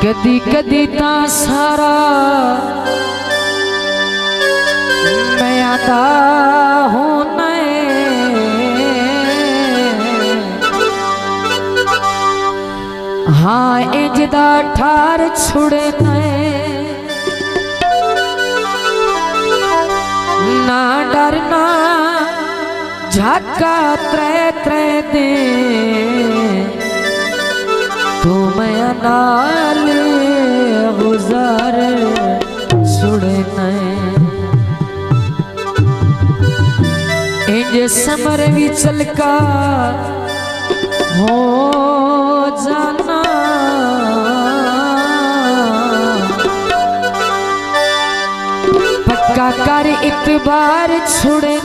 कदी कदी ता सारा मैं आता हूँ हाँ इंजदा ठार छुड़े ना डरना झाका त्रै त्रै दे तू मैं नाल गुजार छुड़े इंज समर भी चलका हो जाना पक्का कर इतबार छुड़े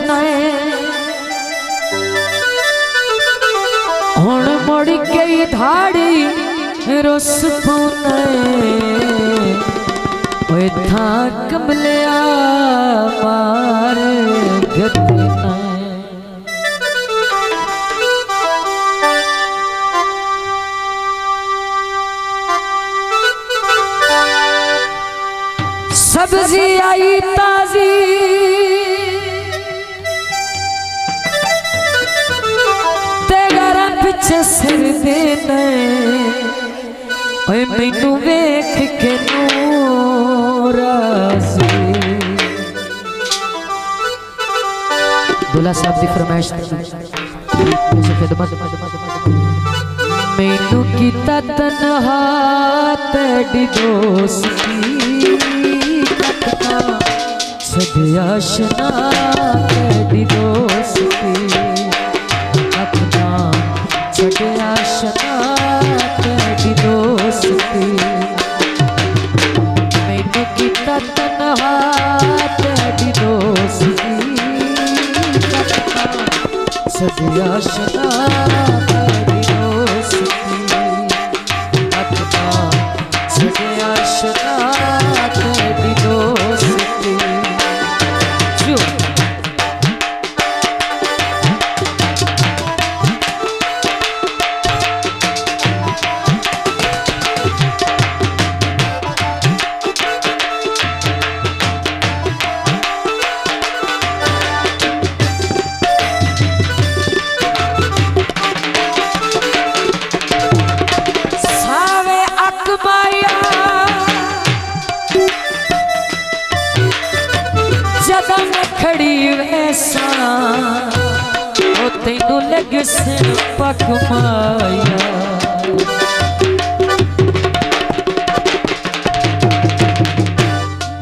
हुण मुड़ के धाड़ी रुस पुने था कमलिया मार गते सब्जी आई ताजी तेरा पिछे सिर देने मैनू वेख के राजी दूल्हा साहब की फरमाइश मैनू कीता तन्हा तेरी दोस्ती छड़िया शना तेरी दोस्ती अपना छड़िया शना तेरी दोस्ती मैनू कीता तन्हा तेरी दोस्ती छड़िया शना तेरी दोस्ती अपना छड़िया शना तेरी दोस्ती खड़ी वैसा ओ तेनू लग से पक माया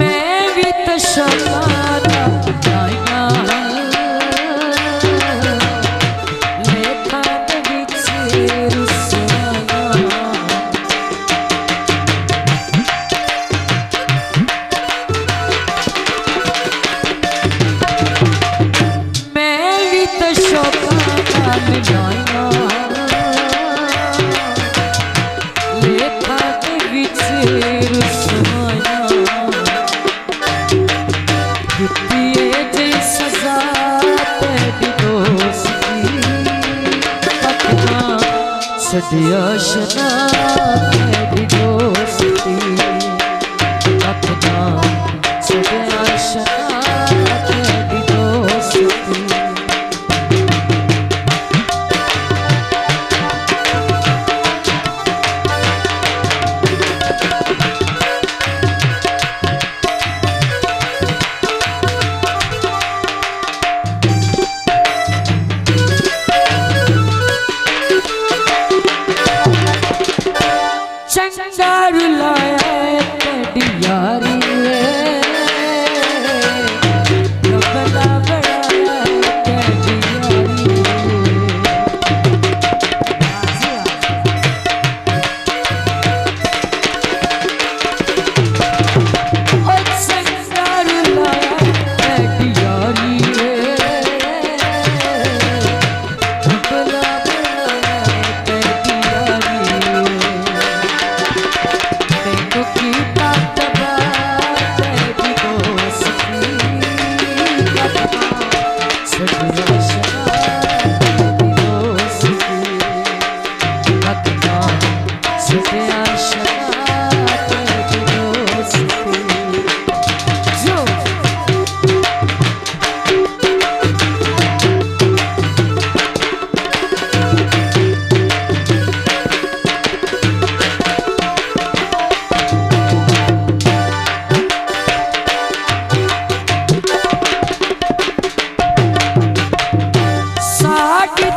मैं भी तो शमाना आया लेखा बिच रुसवाया छड़िया शना तेरी दोस्ती अपना छड़िया शना तेरी दोस्ती चंगार लाया तेरी यारी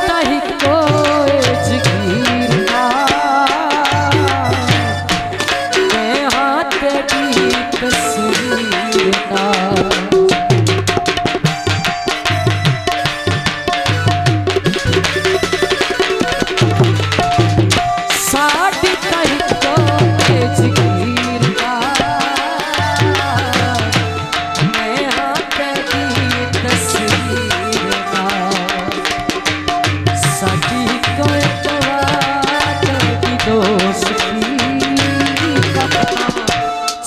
तही कोई जगीर ना मैं हाथ की तस्वीर ना साड़ी तही कोई जगीर ना मैं हाथ की तस्वीर ना साड़ी कोई जवान की दोस्ती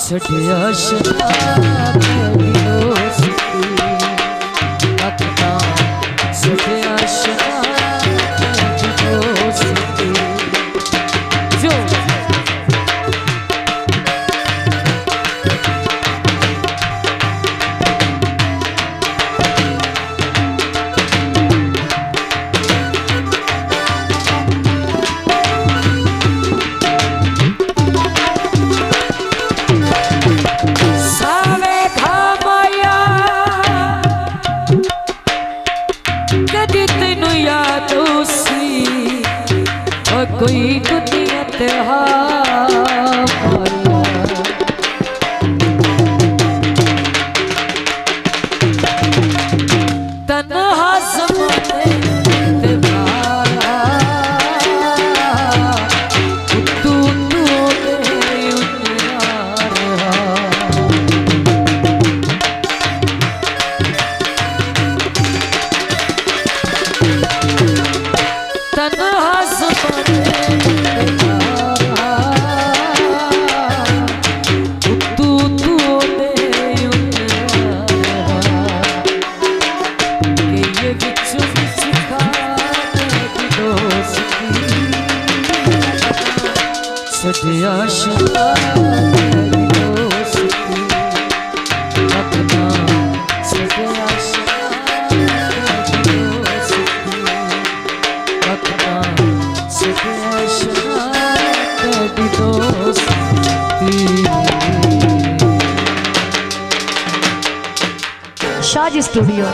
छठिया शराब की दोस्ती रखना छठिया शराब की दोस्ती जो सावे घामाया कदी तेनू याद उसी और कोई दुनिया ते तन्हा ज़माने ते मारा तू मेरे उन्यारा तन्हा ज़माने ते मारा तू मेरे उन्यारा ये बिच बिच खाने की दोस्ती छठिया शराब की दोस्ती रखना छठिया शराब की दोस्ती रखना छठिया शराब की दोस्ती। शाजी स्टूडियो।